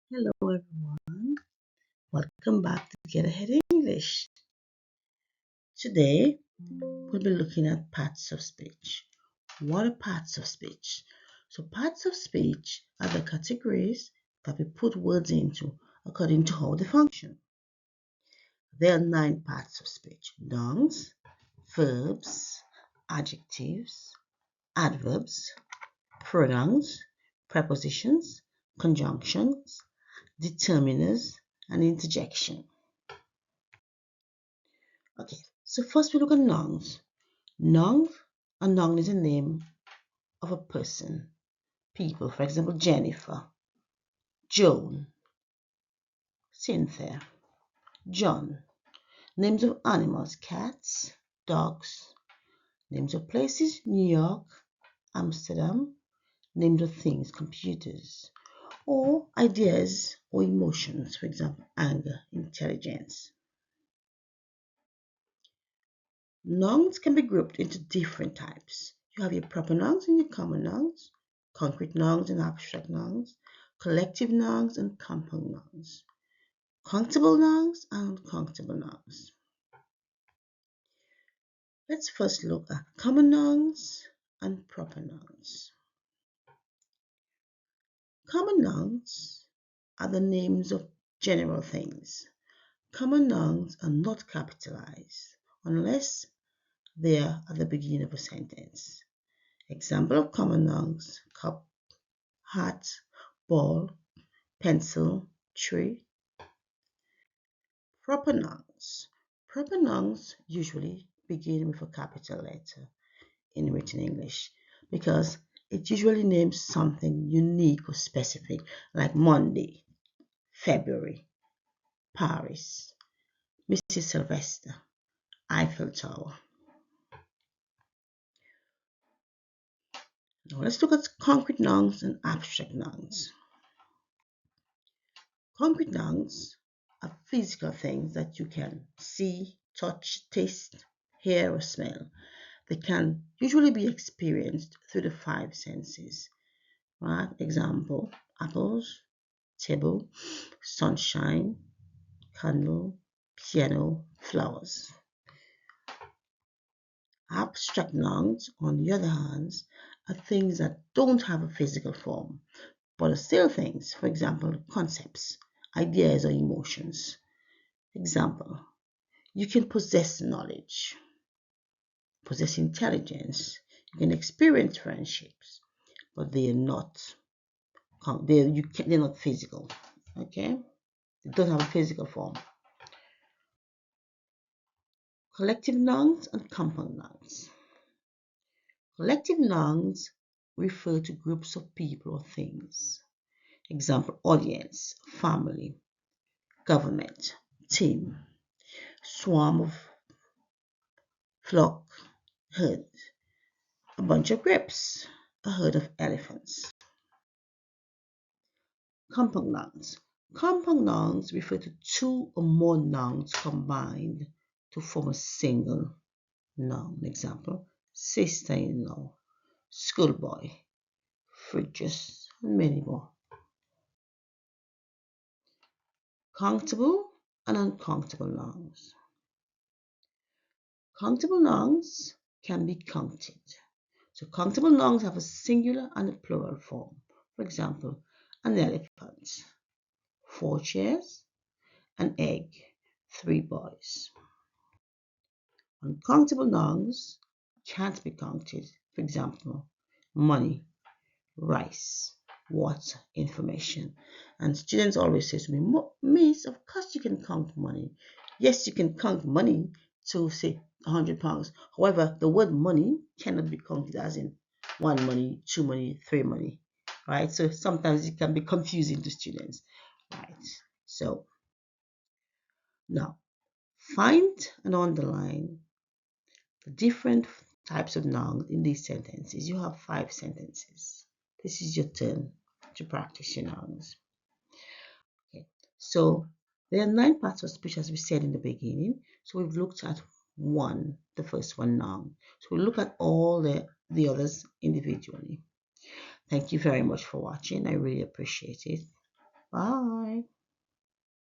Hello everyone, welcome back to Get Ahead English. Today we'll be looking at parts of speech. What are parts of speech? So parts of speech are the categories that we put words into according to how they function. There are 9 parts of speech: nouns, verbs, adjectives, adverbs, pronouns, prepositions, conjunctions, determiners, and interjection. Okay, so first we look at nouns. Noun, a noun is a name of a person, people. For example, Jennifer, Joan, Cynthia, John. Names of animals, cats, dogs. Names of places, New York, Amsterdam. Names of things, computers. Or ideas or emotions, for example, anger, intelligence. Nouns can be grouped into different types. You have your proper nouns and your common nouns, concrete nouns and abstract nouns, collective nouns and compound nouns, countable nouns and uncountable nouns. Let's first look at common nouns and proper nouns. Common nouns are the names of general things. Common nouns are not capitalized unless they are at the beginning of a sentence. Example of common nouns: cup, hat, ball, pencil, tree. Proper nouns. Proper nouns usually begin with a capital letter in written English because it usually names something unique or specific, like Monday, February, Paris, Mrs. Sylvester, Eiffel Tower. Now let's look at concrete nouns and abstract nouns. Concrete nouns are physical things that you can see, touch, taste, hear, or smell. They can usually be experienced through the 5 senses. Right? Example: apples, table, sunshine, candle, piano, flowers. Abstract nouns, on the other hand, are things that don't have a physical form, but are still things. For example, concepts, ideas, or emotions. Example: you can possess knowledge, possess intelligence, you can experience friendships, but they are not they're not physical. Okay, they don't have a physical form. Collective nouns and compound nouns. Collective nouns refer to groups of people or things. Example: audience, family, government, team, swarm of, flock, herd, a bunch of grapes, a herd of elephants. Compound nouns. Compound nouns refer to 2 or more nouns combined to form a single noun. Example: sister-in-law, schoolboy, fruit juice, and many more. Countable and uncountable nouns. Countable nouns can be counted. So countable nouns have a singular and a plural form. For example, an elephant, 4 chairs, an egg, 3 boys. Uncountable nouns can't be counted. For example, money, rice, water, information. And students always say to me, Miss, of course you can count money. Yes, you can count money to say £100. However, the word money cannot be counted as in 1 money, 2 money, 3 money. Right? So sometimes it can be confusing to students. Right. So now find and underline the different types of nouns in these sentences. You have 5 sentences. This is your turn to practice your nouns. Okay, so there are 9 parts of speech, as we said in the beginning. So we've looked at the first one, noun. So we'll look at all the others individually. Thank you very much for watching. I really appreciate it. Bye.